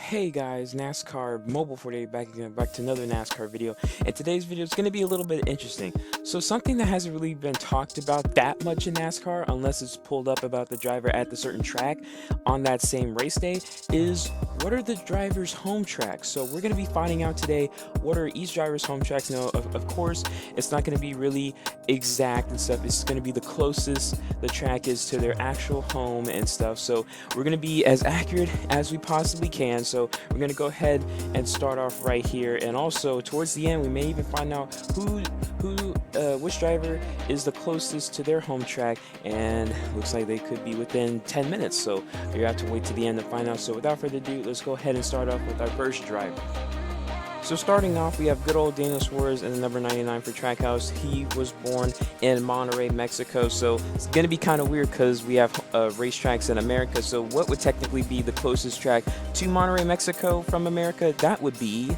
Hey guys, NASCAR Mobile 48 back again, back to another NASCAR video. And today's video is going to be a little bit interesting. So something that hasn't really been talked about that much in NASCAR, unless it's pulled up about the driver at the certain track on that same race day, is what are the driver's home tracks? So we're going to be finding out today what are each driver's home tracks. Now, of course, it's not going to be really exact and stuff. It's going to be the closest the track is to their actual home and stuff. So we're going to be as accurate as we possibly can. So we're going to go ahead and start off right here, and also towards the end we may even find out which driver is the closest to their home track, and looks like they could be within 10 minutes, so you have to wait to the end to find out. So without further ado, let's go ahead and start off with our first driver. So starting off, we have good old Daniel Suarez in the number 99 for Trackhouse. He was born in Monterrey, Mexico. So it's going to be kind of weird because we have racetracks in America. So what would technically be the closest track to Monterrey, Mexico from America? That would be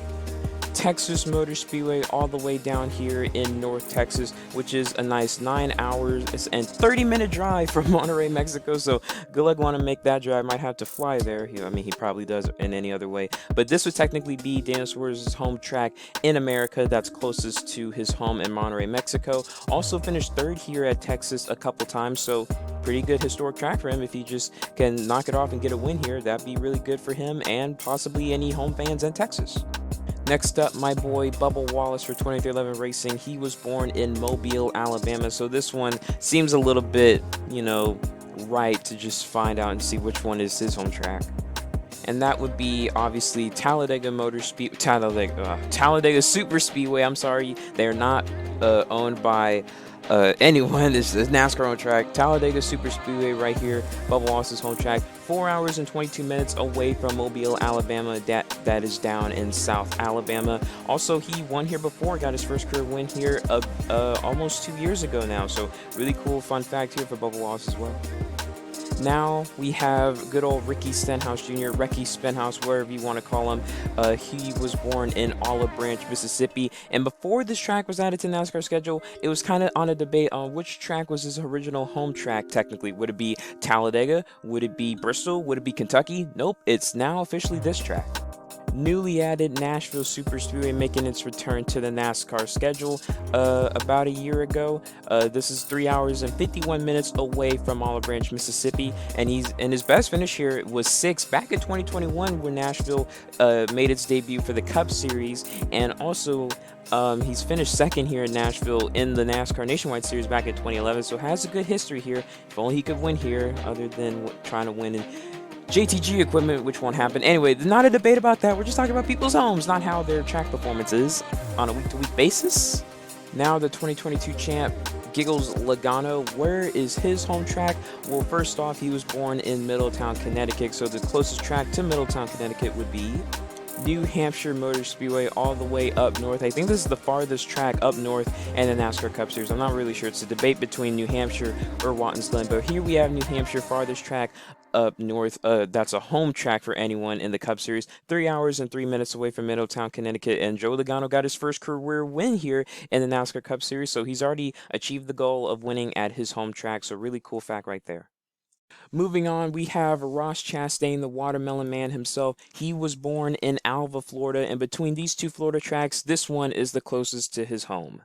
Texas Motor Speedway, all the way down here in North Texas, which is a nice 9 hours and 30-minute drive from Monterrey, Mexico. So good luck want to make that drive. Might have to fly there. I mean, he probably does in any other way. But this would technically be Daniel Suarez's home track in America that's closest to his home in Monterrey, Mexico. Also finished third here at Texas a couple times. So pretty good historic track for him. If he just can knock it off and get a win here, that'd be really good for him and possibly any home fans in Texas. Next up, my boy Bubba Wallace for 2311 Racing. He was born in Mobile, Alabama. So this one seems a little bit, right to just find out and see which one is his home track. And that would be obviously Talladega Super Speedway. I'm sorry, they're not owned by anyone. This is NASCAR on track. Talladega Super Speedway right here, Bubba Wallace's home track. 4 hours and 22 minutes away from Mobile, Alabama. That is down in South Alabama. Also, he won here before, got his first career win here almost 2 years ago now. So really cool fun fact here for Bubba Wallace as well. Now we have good old Ricky Stenhouse Jr., Ricky Stenhouse, wherever you want to call him. He was born in Olive Branch, Mississippi. And before this track was added to NASCAR schedule, it was kind of on a debate on which track was his original home track technically. Would it be Talladega? Would it be Bristol? Would it be Kentucky? Nope, it's now officially this track. Newly added Nashville Super Speedway making its return to the NASCAR schedule about a year ago. This is 3 hours and 51 minutes away from Olive Branch, Mississippi, and his best finish here was 6th back in 2021 when Nashville made its debut for the Cup Series, and also he's finished second here in Nashville in the NASCAR Nationwide Series back in 2011, so has a good history here. If only he could win here, other than trying to win in JTG equipment, which won't happen. Anyway, not a debate about that. We're just talking about people's homes, not how their track performance is on a week-to-week basis. Now the 2022 champ, Giggles Logano, where is his home track? Well, first off, he was born in Middletown, Connecticut, so the closest track to Middletown, Connecticut would be New Hampshire Motor Speedway, all the way up north. I think this is the farthest track up north in the NASCAR Cup Series. I'm not really sure. It's a debate between New Hampshire or Watkins Glen, but here we have New Hampshire, farthest track up north. That's a home track for anyone in the Cup Series. 3 hours and 3 minutes away from Middletown, Connecticut, and Joe Logano got his first career win here in the NASCAR Cup Series, so he's already achieved the goal of winning at his home track, so really cool fact right there. Moving on, we have Ross Chastain, the Watermelon Man himself. He was born in Alva, Florida, and between these two Florida tracks, this one is the closest to his home.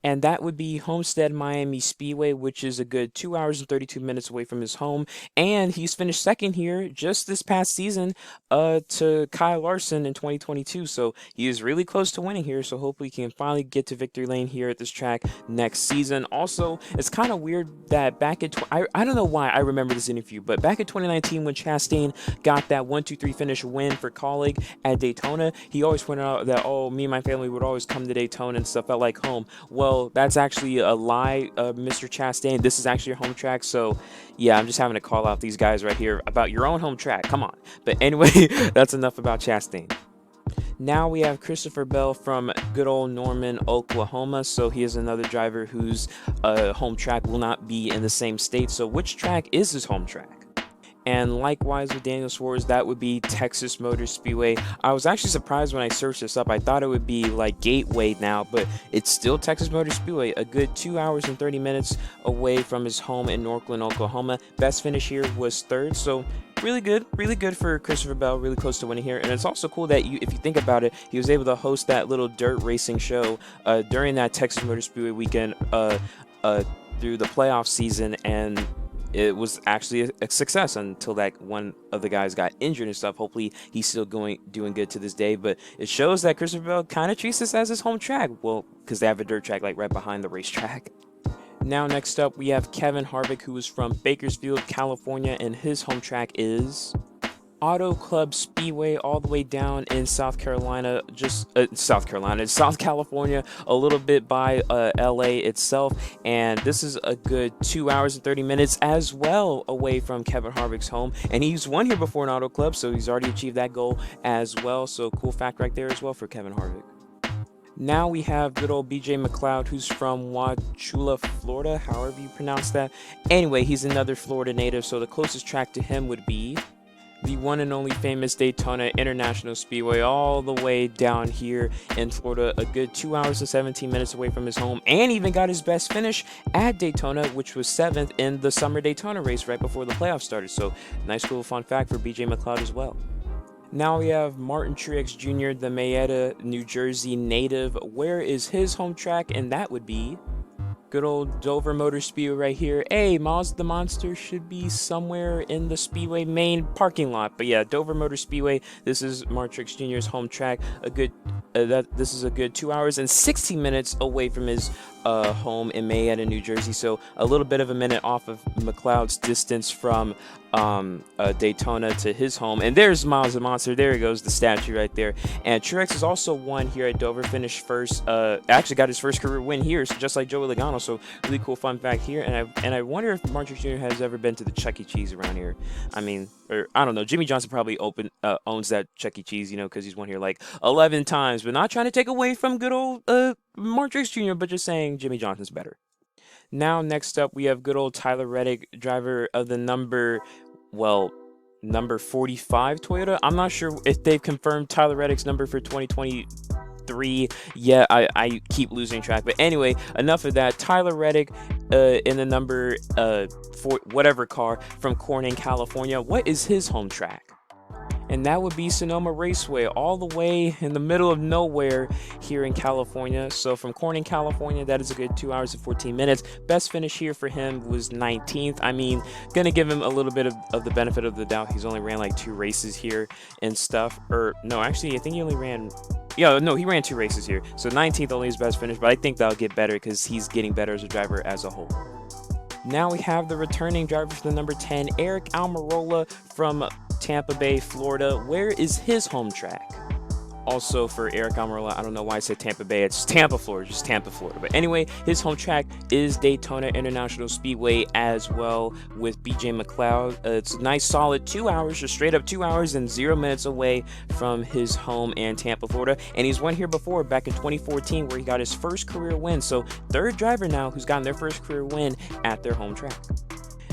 And that would be Homestead Miami Speedway, which is a good 2 hours and 32 minutes away from his home. And he's finished second here just this past season to Kyle Larson in 2022. So he is really close to winning here. So hopefully he can finally get to victory lane here at this track next season. Also, it's kind of weird that back in I don't know why I remember this interview, but back in 2019 when Chastain got that 1-2-3 finish win for Colleague at Daytona, he always pointed out that, oh, me and my family would always come to Daytona and stuff, felt like home. Well, that's actually a lie, Mr. Chastain. This is actually your home track. So, yeah, I'm just having to call out these guys right here about your own home track. Come on. But anyway, that's enough about Chastain. Now we have Christopher Bell from good old Norman, Oklahoma. So he is another driver whose home track will not be in the same state. So which track is his home track? And likewise with Daniel Suarez, that would be Texas Motor Speedway. I was actually surprised when I searched this up. I thought it would be like Gateway now, but it's still Texas Motor Speedway, a good 2 hours and 30 minutes away from his home in Northland, Oklahoma. Best finish here was third, so really good for Christopher Bell, really close to winning here. And it's also cool that if you think about it, he was able to host that little dirt racing show during that Texas Motor Speedway weekend through the playoff season, and it was actually a success until that one of the guys got injured and stuff. Hopefully he's still doing good to this day, but it shows that Christopher Bell kind of treats this as his home track. Well, because they have a dirt track like right behind the racetrack. Now next up we have Kevin Harvick, who is from Bakersfield, California, and his home track is Auto Club Speedway, all the way down in South California, a little bit by LA itself. And this is a good 2 hours and 30 minutes as well away from Kevin Harvick's home. And he's won here before in Auto Club, so he's already achieved that goal as well. So cool fact right there as well for Kevin Harvick. Now we have good old BJ McLeod, who's from Wauchula, Florida, however you pronounce that. Anyway, he's another Florida native, so the closest track to him would be the one and only famous Daytona International Speedway, all the way down here in Florida, a good 2 hours and 17 minutes away from his home, and even got his best finish at Daytona, which was 7th in the Summer Daytona race right before the playoffs started. So nice little fun fact for BJ McLeod as well. Now we have Martin Truex Jr., the Marietta, New Jersey native. Where is his home track? And that would be good old Dover Motor Speedway right here. Hey, Miles the Monster should be somewhere in the Speedway main parking lot. But yeah, Dover Motor Speedway. This is Martin Truex Jr.'s home track. This is a good 2 hours and 16 minutes away from his home in Marietta, New Jersey. So a little bit of a minute off of McLeod's distance from Daytona to his home. And there's Miles the Monster. There he goes, the statue right there. And Truex has also won here at Dover, finished first. Actually got his first career win here, so just like Joey Logano. So really cool fun fact here. And I wonder if Martin Truex Jr. has ever been to the Chuck E. Cheese around here. I mean, or I don't know. Jimmy Johnson probably owns that Chuck E. Cheese, because he's won here like 11 times. But not trying to take away from good old Martin Truex Jr., but just saying Jimmy Johnson's better. Now, next up, we have good old Tyler Reddick, driver of the number 45 Toyota. I'm not sure if they've confirmed Tyler Reddick's number for 2023 yet. I keep losing track. But anyway, enough of that. Tyler Reddick in the number for whatever car from Corning, California. What is his home track? And that would be Sonoma Raceway, all the way in the middle of nowhere here in California. So from Corning, California, that is a good 2 hours and 14 minutes. Best finish here for him was 19th. I mean, gonna give him a little bit of the benefit of the doubt. He's only ran like 2 races here and stuff. Or no, actually, I think he only ran... Yeah, no, he ran 2 races here. So 19th only his best finish, but I think that'll get better because he's getting better as a driver as a whole. Now we have the returning driver for the number 10, Eric Almirola from Tampa Bay, Florida. Where is his home track? Also for Eric Almirola, I don't know why I said Tampa Bay. It's Tampa, Florida, just Tampa, Florida. But anyway, his home track is Daytona International Speedway as well with BJ McLeod. It's a nice solid 2 hours, just straight up 2 hours and 0 minutes away from his home in Tampa, Florida. And he's won here before back in 2014 where he got his first career win. So third driver now who's gotten their first career win at their home track.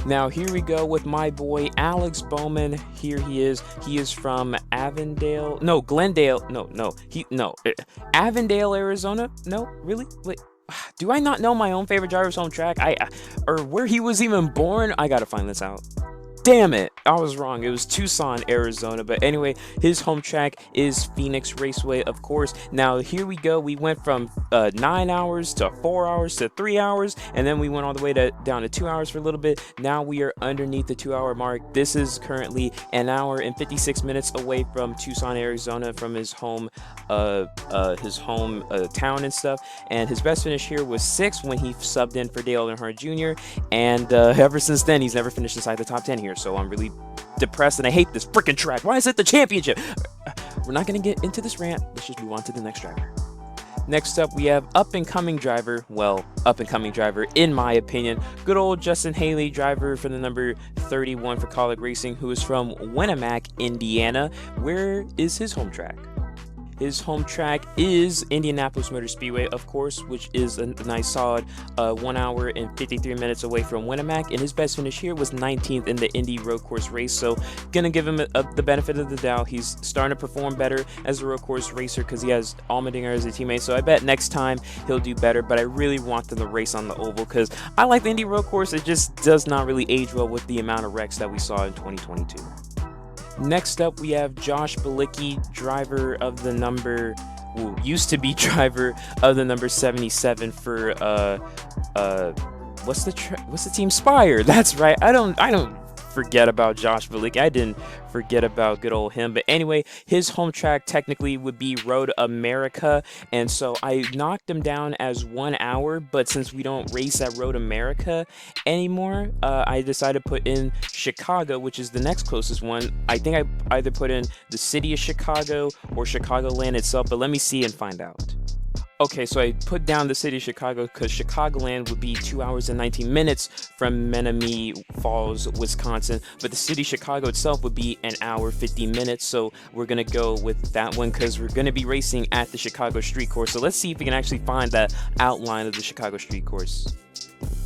Now here we go with my boy Alex Bowman. Here he is. He is from Avondale. No, Glendale. Avondale, Arizona. No, really? Wait. Do I not know my own favorite driver's home track? Or where he was even born? I gotta find this out. Damn it, I was wrong. It was Tucson, Arizona. But anyway, his home track is Phoenix Raceway, of course. Now, here we go. We went from 9 hours to 4 hours to 3 hours, and then we went all the way down to 2 hours for a little bit. Now we are underneath the 2 hour mark. This is currently an hour and 56 minutes away from Tucson, Arizona, from his home town and stuff. And his best finish here was 6th when he subbed in for Dale Earnhardt Jr. And ever since then, he's never finished inside the top 10 here. So I'm really depressed and I hate this freaking track. Why is it the championship? We're not going to get into this rant. Let's just move on to the next driver. Next up, we have up-and-coming driver. Well, up-and-coming driver, in my opinion. Good old Justin Haley, driver for the number 31 for Colleague Racing, who is from Winnemac, Indiana. Where is his home track? His home track is Indianapolis Motor Speedway, of course, which is a nice solid 1 hour and 53 minutes away from Winnemac. And his best finish here was 19th in the Indy Road Course race. So gonna give him the benefit of the doubt. He's starting to perform better as a road course racer because he has Allmendinger as a teammate. So I bet next time he'll do better. But I really want them to race on the oval because I like the Indy Road Course. It just does not really age well with the amount of wrecks that we saw in 2022. Next up, we have Josh Bilicki, driver of the number, well, used to be driver of the number 77 for what's the team? Spire. That's right. I don't forget about Josh Bilicki. I didn't forget about good old him. But anyway, his home track technically would be Road America, and so I knocked him down as 1 hour. But since we don't race at Road America anymore, I decided to put in Chicago, which is the next closest one. I think I either put in the city of Chicago or Chicagoland itself, but let me see and find out. Okay, so I put down the city of Chicago because Chicagoland would be 2 hours and 19 minutes from Menominee Falls, Wisconsin. But the city of Chicago itself would be 1 hour 50 minutes. So we're going to go with that one because we're going to be racing at the Chicago Street Course. So let's see if we can actually find the outline of the Chicago Street Course.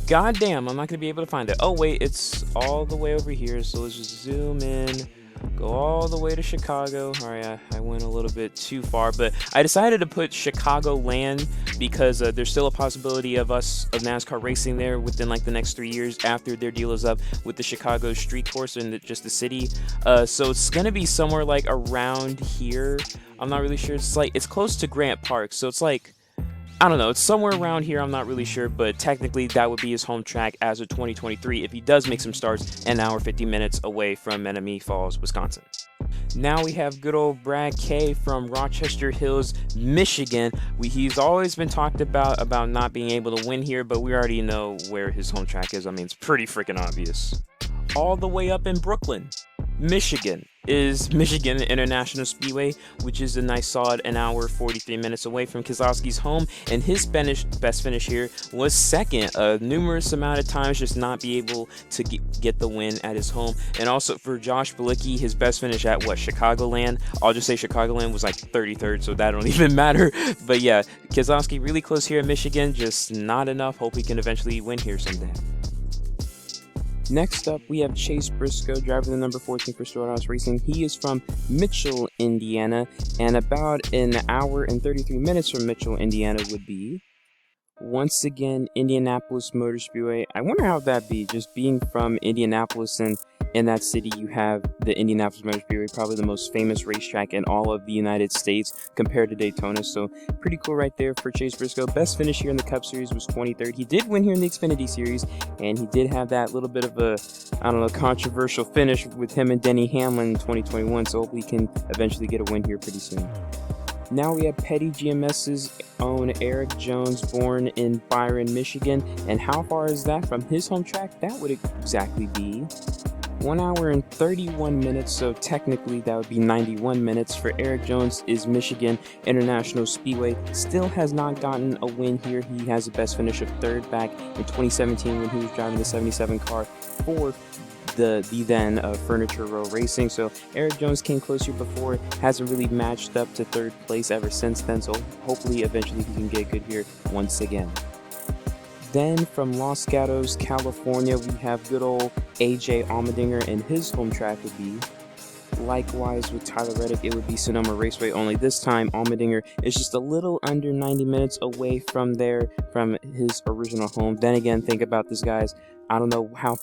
God damn, I'm not going to be able to find it. Oh, wait, it's all the way over here. So let's just zoom in. Go all the way to Chicago. All right, I went a little bit too far, but I decided to put Chicagoland because there's still a possibility of NASCAR racing there within like the next 3 years after their deal is up with the Chicago Street Course and just the city. So it's gonna be somewhere like around here. I'm not really sure. It's close to Grant Park, so it's like, I don't know, it's somewhere around here, I'm not really sure, but technically that would be his home track as of 2023 if he does make some starts 1 hour 50 minutes away from Menominee Falls, Wisconsin. Now we have good old Brad K from Rochester Hills, Michigan. He's always been talked about not being able to win here, but we already know where his home track is. I mean, it's pretty freaking obvious. All the way up in Brooklyn, Michigan, is Michigan International Speedway, which is a nice solid 1 hour 43 minutes away from Keselowski's home, and his best finish here was second, numerous amount of times just not be able to get the win at his home. And also for Josh Bilicki, his best finish at Chicagoland, I'll just say Chicagoland was like 33rd, so that don't even matter. But yeah, Keselowski really close here in Michigan, just not enough. Hope he can eventually win here someday. Next up, we have Chase Briscoe, driver the number 14 for Storehouse Racing. He is from Mitchell, Indiana, and about 1 hour and 33 minutes from Mitchell, Indiana would be, once again, Indianapolis Motor Speedway. I wonder how that'd be, just being from Indianapolis, and in that city you have the Indianapolis Motor Speedway, probably the most famous racetrack in all of the United States compared to Daytona. So pretty cool right there for Chase Briscoe. Best finish here in the Cup Series was 23rd. He did win here in the Xfinity Series, and he did have that little bit of a, I don't know, controversial finish with him and Denny Hamlin in 2021. So hopefully he can eventually get a win here pretty soon. Now we have Petty GMS's own Eric Jones, born in Byron, Michigan. And how far is that from his home track? That would exactly be 1 hour and 31 minutes, so technically that would be 91 minutes. For Eric Jones is Michigan International Speedway. Still has not gotten a win here. He has a best finish of 3rd back in 2017 when he was driving the 77 car for the then Furniture Row Racing. So Eric Jones came close here before, hasn't really matched up to 3rd place ever since then, so hopefully eventually he can get good here once again. Then from Los Gatos, California, we have good old AJ Allmendinger, and his home track would be, likewise with Tyler Reddick, it would be Sonoma Raceway, only this time Allmendinger is just a little under 90 minutes away from his original home. Then again, think about this, guys. I don't know how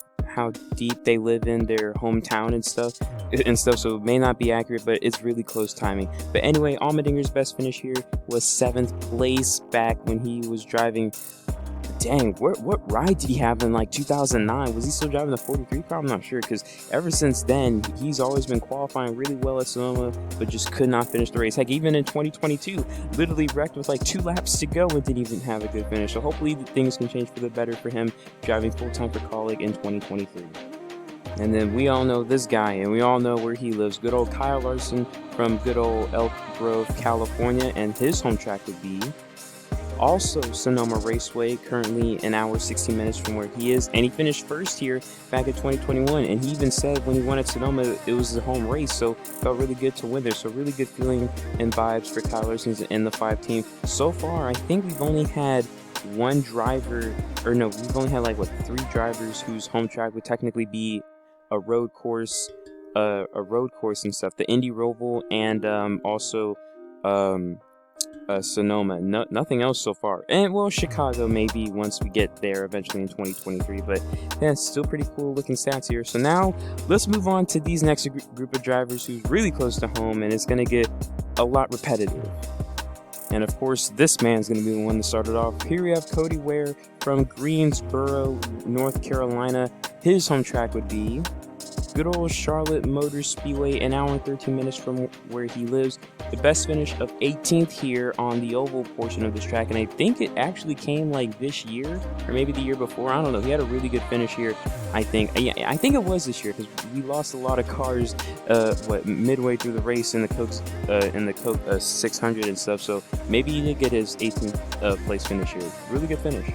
deep they live in their hometown and stuff, so it may not be accurate, but it's really close timing. But anyway, Allmendinger's best finish here was 7th place back when he was driving. Dang, what ride did he have in like 2009? Was he still driving the 43 car? I'm not sure, because ever since then, he's always been qualifying really well at Sonoma, but just could not finish the race. Heck, even in 2022, literally wrecked with like 2 laps to go and didn't even have a good finish. So hopefully things can change for the better for him, driving full-time for Kaulig in 2023. And then we all know this guy, and we all know where he lives. Good old Kyle Larson from good old Elk Grove, California, and his home track would be also Sonoma Raceway, currently 1 hour 16 minutes from where he is, and he finished first here back in 2021, and he even said when he won at Sonoma it was a home race, so felt really good to win there. So really good feeling and vibes for Kyle Larson and the 5 team. So far, I think we've only had one driver, or no, we've only had like 3 drivers whose home track would technically be a road course and stuff. The Indy Roval and also Sonoma. Nothing else so far. And well, Chicago maybe once we get there eventually in 2023. But yeah, it's still pretty cool looking stats here. So now let's move on to these next group of drivers who's really close to home, and it's going to get a lot repetitive. And of course, this man's going to be the one to start it off. Here we have Cody Ware from Greensboro, North Carolina. His home track would be good old Charlotte Motor Speedway, an hour and 13 minutes from where he lives. The best finish of 18th here on the oval portion of this track, and I think it actually came like this year or maybe the year before. I don't know. He had a really good finish here. I think it was this year because we lost a lot of cars midway through the race in the Coke 600 and stuff. So maybe he did get his 18th place finish here. Really good finish.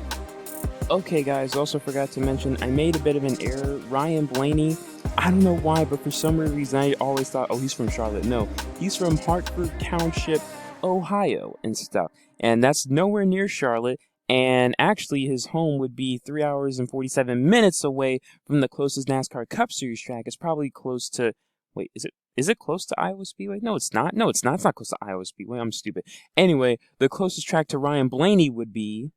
Okay, guys, also forgot to mention, I made a bit of an error. Ryan Blaney, I don't know why, but for some reason I always thought, oh, he's from Charlotte. No, he's from Hartford Township, Ohio and stuff. And that's nowhere near Charlotte. And actually, his home would be 3 hours and 47 minutes away from the closest NASCAR Cup Series track. It's probably close to, wait, is it close to Iowa Speedway? No, it's not. No, it's not. It's not close to Iowa Speedway. I'm stupid. Anyway, the closest track to Ryan Blaney would be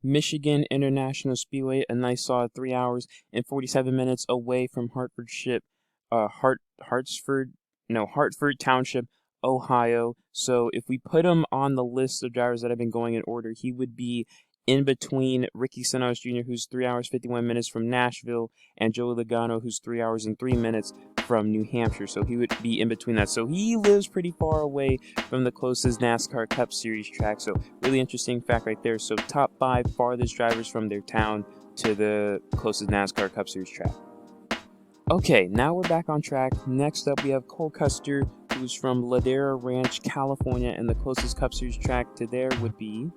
Michigan International Speedway, a nice solid 3 hours and 47 minutes away from Hartford Township, Ohio. So if we put him on the list of drivers that have been going in order, he would be in between Ricky Stenhouse Jr., who's 3 hours 51 minutes from Nashville, and Joey Logano, who's 3 hours and 3 minutes from New Hampshire. So he would be in between that. So he lives pretty far away from the closest NASCAR Cup Series track. So really interesting fact right there. So top 5 farthest drivers from their town to the closest NASCAR Cup Series track. Okay, now we're back on track. Next up, we have Cole Custer, who's from Ladera Ranch, California, and the closest Cup Series track to there would be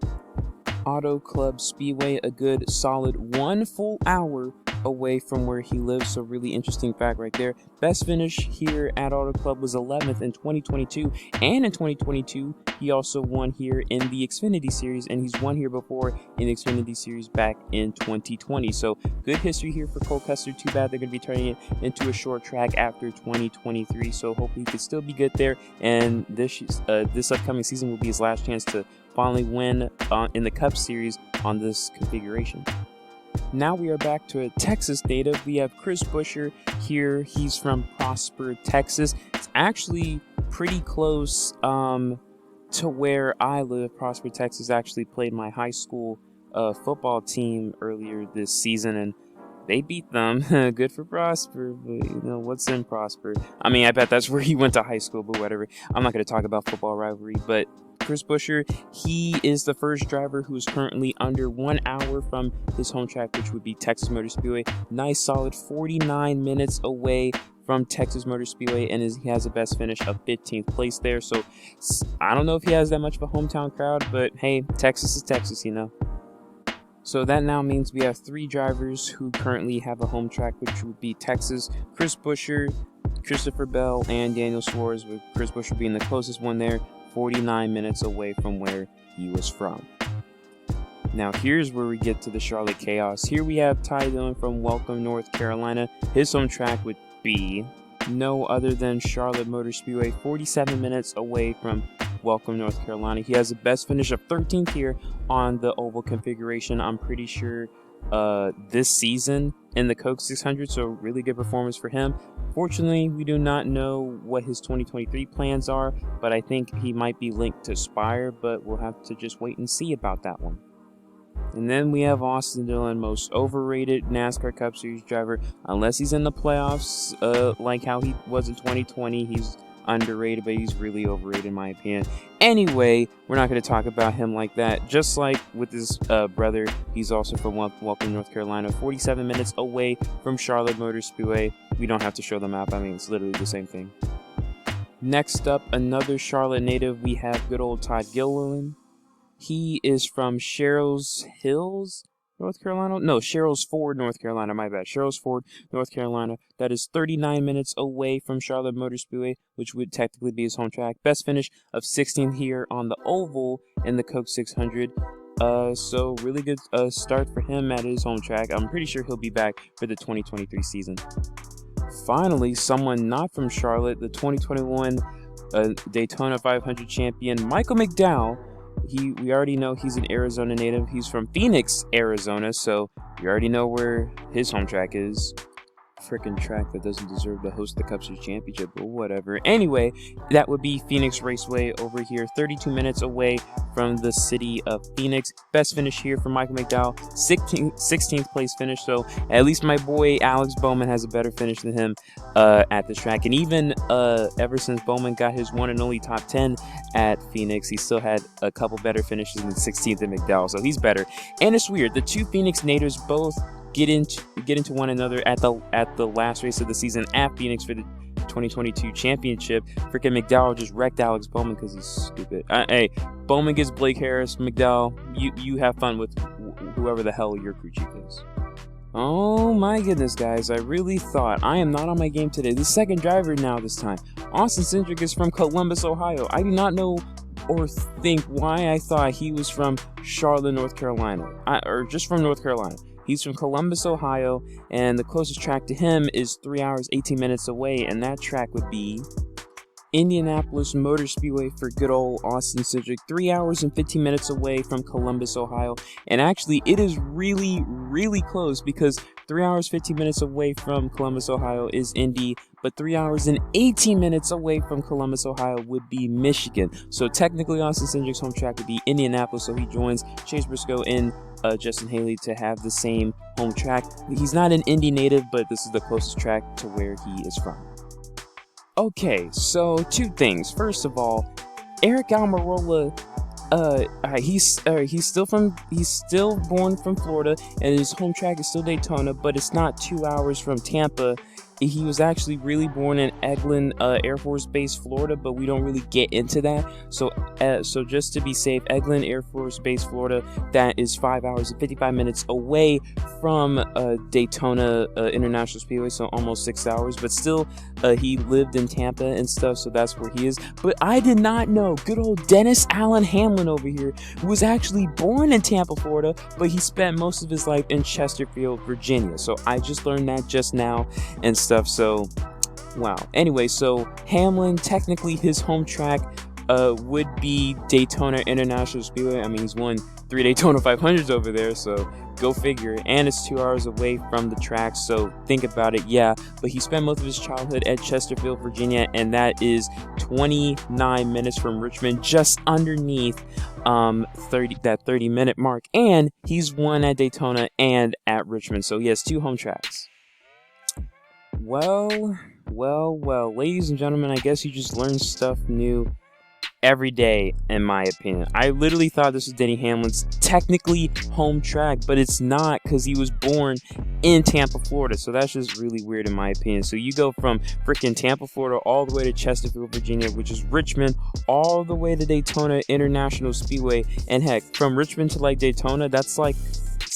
Auto Club Speedway, a good solid 1 full hour away from where he lives. So really interesting fact right there. Best finish here at Auto Club was 11th in 2022, and in 2022 he also won here in the Xfinity Series, and he's won here before in the Xfinity Series back in 2020. So good history here for Cole Custer. Too bad they're going to be turning it into a short track after 2023. So hopefully he could still be good there, and this upcoming season will be his last chance to finally win in the Cup Series on this configuration. Now we are back to a Texas native. We have Chris Buescher here. He's from Prosper, Texas. It's actually pretty close to where I live. Prosper, Texas actually played my high school football team earlier this season, and they beat them. Good for Prosper, but you know, what's in Prosper? I mean, I bet that's where he went to high school, but whatever. I'm not going to talk about football rivalry, but Chris Buescher, he is the first driver who is currently under 1 hour from his home track, which would be Texas Motor Speedway. Nice solid 49 minutes away from Texas Motor Speedway, and he has the best finish of 15th place there. So I don't know if he has that much of a hometown crowd, but hey, Texas is Texas, you know. So that now means we have 3 drivers who currently have a home track, which would be Texas, Chris Buescher, Christopher Bell, and Daniel Suarez, with Chris Buescher being the closest one there, 49 minutes away from where he was from. Now here's where we get to the Charlotte Chaos. Here we have Ty Dillon from Welcome, North Carolina. His home track would be no other than Charlotte Motor Speedway, 47 minutes away from Welcome, North Carolina. He has the best finish of 13th here on the oval configuration, I'm pretty sure, this season in the Coke 600, so really good performance for him. Fortunately, we do not know what his 2023 plans are, but I think he might be linked to Spire, but we'll have to just wait and see about that one. And then we have Austin Dillon, most overrated NASCAR Cup Series driver, unless he's in the playoffs, like how he was in 2020. He's underrated, but he's really overrated in my opinion. Anyway, we're not going to talk about him like that. Just like with his brother, he's also from Welcome, North Carolina, 47 minutes away from Charlotte Motor Speedway. We don't have to show the map. I mean, it's literally the same thing. Next up, another Charlotte native, we have good old Todd Gilliland. He is from Sherrills Hills, North Carolina? No, Sherrills Ford, North Carolina. My bad. Sherrills Ford, North Carolina. That is 39 minutes away from Charlotte Motor Speedway, which would technically be his home track. Best finish of 16th here on the oval in the Coke 600. So really good start for him at his home track. I'm pretty sure he'll be back for the 2023 season. Finally, someone not from Charlotte, the 2021 Daytona 500 champion Michael McDowell. We already know he's an Arizona native. He's from Phoenix, Arizona, so we already know where his home track is. Freaking track that doesn't deserve to host the Cup Series Championship, but whatever. Anyway, that would be Phoenix Raceway over here, 32 minutes away from the city of Phoenix. Best finish here for Michael McDowell, 16th place finish, so at least my boy Alex Bowman has a better finish than him at this track. And even ever since Bowman got his one and only top 10 at Phoenix, he still had a couple better finishes than 16th at McDowell, so he's better. And it's weird, the two Phoenix natives both get into one another at the last race of the season at Phoenix for the 2022 championship. Freaking McDowell just wrecked Alex Bowman because he's stupid. Hey, Bowman gets Blake Harris. McDowell, you have fun with whoever the hell your crew chief is. Oh my goodness, guys, I really thought I am not on my game today. The second driver now this time. Austin Cindric is from Columbus, Ohio. I do not know or think why I thought he was from Charlotte, North Carolina, or just from North Carolina. He's from Columbus, Ohio, and the closest track to him is 3 hours, 18 minutes away, and that track would be Indianapolis Motor Speedway for good old Austin Cindric, 3 hours and 15 minutes away from Columbus, Ohio. And actually, it is really, really close because 3 hours, 15 minutes away from Columbus, Ohio is Indy, but 3 hours and 18 minutes away from Columbus, Ohio would be Michigan. So technically, Austin Cindric's home track would be Indianapolis, so he joins Chase Briscoe and Justin Haley to have the same home track. He's not an Indy native, but this is the closest track to where he is from. Okay, so two things. First of all, Eric Almirola, he's still born from Florida, and his home track is still Daytona, but it's not 2 hours from Tampa. He was actually really born in Eglin Air Force Base, Florida, but we don't really get into that. So just to be safe, Eglin Air Force Base, Florida, that is 5 hours and 55 minutes away from Daytona International Speedway, so almost 6 hours. But still, he lived in Tampa and stuff, so that's where he is. But I did not know, good old Dennis Allen Hamlin over here, who was actually born in Tampa, Florida, but he spent most of his life in Chesterfield, Virginia. So I just learned that just now and stuff. So wow. Anyway, so Hamlin, technically his home track would be Daytona International Speedway. I mean, he's won 3 Daytona 500s over there, so go figure. And it's 2 hours away from the track, so think about it. Yeah, but he spent most of his childhood at Chesterfield, Virginia, and that is 29 minutes from Richmond, just underneath 30-minute mark. And he's won at Daytona and at Richmond, so he has 2 home tracks. Well, ladies and gentlemen, I guess you just learn stuff new every day, in my opinion. I literally thought this was Denny Hamlin's technically home track, but it's not, because he was born in Tampa, Florida, so that's just really weird in my opinion. So you go from freaking Tampa, Florida, all the way to Chesterfield, Virginia, which is Richmond, all the way to Daytona International Speedway, and heck, from Richmond to like Daytona, that's like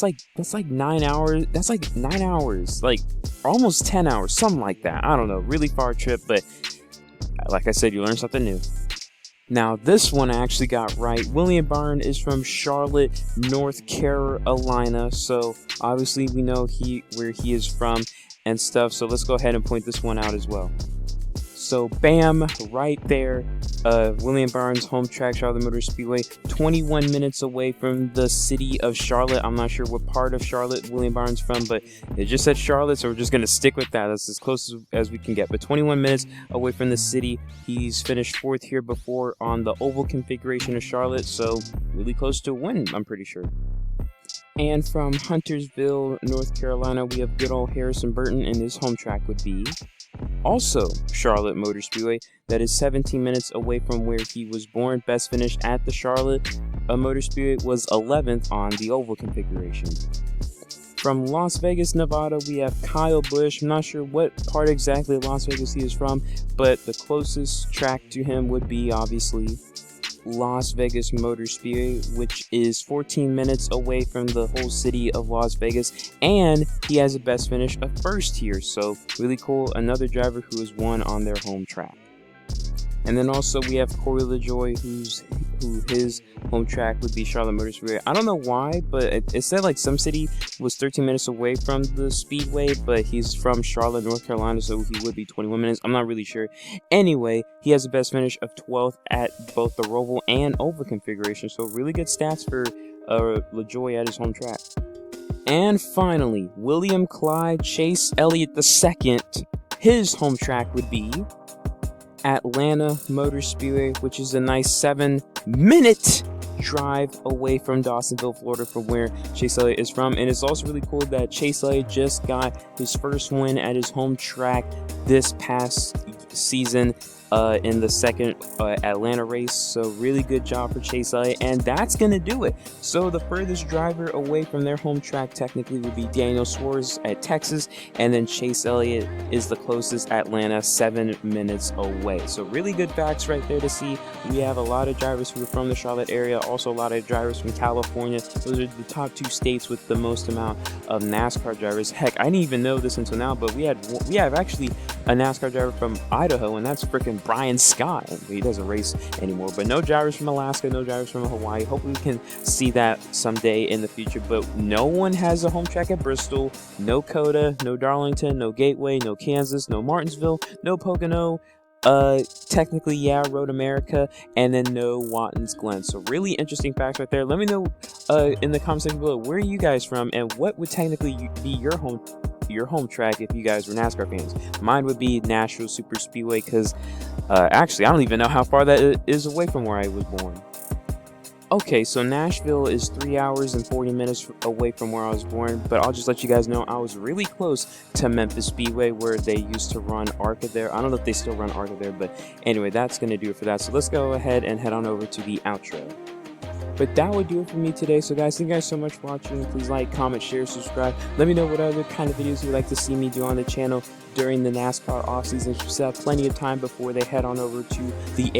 9 hours. That's like 9 hours, like almost 10 hours, something like that. I don't know, really far trip, but like I said, you learn something new. Now, this one I actually got right. William Byron is from Charlotte, North Carolina, so obviously we know where he is from and stuff, so let's go ahead and point this one out as well. So bam, right there, William Byron's home track, Charlotte Motor Speedway, 21 minutes away from the city of Charlotte. I'm not sure what part of Charlotte William Byron's from, but it just said Charlotte, so we're just going to stick with that. That's as close as we can get. But 21 minutes away from the city. He's finished 4th here before on the oval configuration of Charlotte, so really close to a win, I'm pretty sure. And from Huntersville, North Carolina, we have good old Harrison Burton, and his home track would be also Charlotte Motor Speedway. That is 17 minutes away from where he was born. Best finish at the Charlotte Motor Speedway was 11th on the oval configuration. From Las Vegas, Nevada, we have Kyle Busch. I'm not sure what part exactly of Las Vegas he is from, but the closest track to him would be obviously Las Vegas Motor Speedway, which is 14 minutes away from the whole city of Las Vegas, and he has a best finish of 1st here, so really cool. Another driver who has won on their home track. And then also we have Corey LaJoie, who's who his home track would be Charlotte Motor Speedway. I don't know why, but it said like some city was 13 minutes away from the speedway, but he's from Charlotte, North Carolina, so he would be 21 minutes. I'm not really sure. Anyway, he has the best finish of 12th at both the Roval and Oval configuration, so really good stats for LaJoie at his home track. And finally, William Clyde Chase Elliott II, his home track would be Atlanta Motor Speedway, which is a nice 7-minute drive away from Dawsonville, Florida, from where Chase Elliott is from. And it's also really cool that Chase Elliott just got his first win at his home track this past season in the second Atlanta race. So really good job for Chase Elliott, and that's gonna do it. So the furthest driver away from their home track technically would be Daniel Suarez at Texas, and then Chase Elliott is the closest, Atlanta, 7 minutes away. So really good facts right there to see. We have a lot of drivers who are from the Charlotte area, also a lot of drivers from California. Those are the top 2 states with the most amount of NASCAR drivers. Heck, I didn't even know this until now, but we have actually a NASCAR driver from Idaho, and that's freaking Brian Scott. He doesn't race anymore, but no drivers from Alaska, no drivers from Hawaii. Hopefully we can see that someday in the future, but no one has a home track at Bristol, no Coda, no Darlington, no Gateway, no Kansas, no Martinsville, no Pocono, technically, yeah, Road America, and then no Watkins Glen. So really interesting facts right there. Let me know in the comment section below, where are you guys from, and what would technically be your home track if you guys were NASCAR fans. Mine would be Nashville Super Speedway, because actually I don't even know how far that is away from where I was born. Okay, so Nashville is 3 hours and 40 minutes away from where I was born, but I'll just let you guys know I was really close to Memphis Speedway, where they used to run ARCA there. I don't know if they still run ARCA there, but anyway, that's going to do it for that. So let's go ahead and head on over to the outro. But that would do it for me today. So guys, thank you guys so much for watching. Please like, comment, share, subscribe. Let me know what other kind of videos you'd like to see me do on the channel during the NASCAR offseason. We still have plenty of time before they head on over to the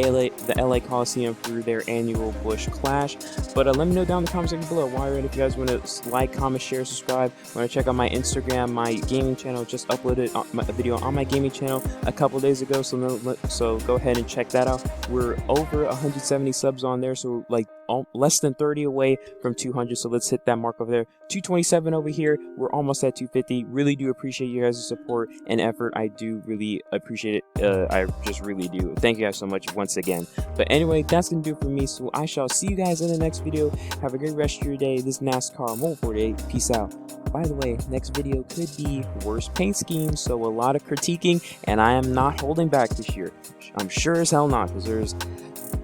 LA Coliseum for their annual Busch Clash. But let me know down in the comment section below. While you're in, if you guys want to like, comment, share, subscribe, want to check out my Instagram, my gaming channel. Just uploaded a video on my gaming channel a couple days ago, so go ahead and check that out. We're over 170 subs on there, so like less than 30 away from 200, so let's hit that mark over there. 227 over here. We're almost at 250. Really do appreciate you guys' support and effort. I do really appreciate it. I just really do. Thank you guys so much once again. But anyway, that's gonna do it for me, so I shall see you guys in the next video. Have a great rest of your day. This is NASCAR Mobile 48. Peace out. By the way, next video could be worst paint scheme, so a lot of critiquing, and I am not holding back this year. I'm sure as hell not, because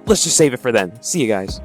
let's just save it for then. See you guys.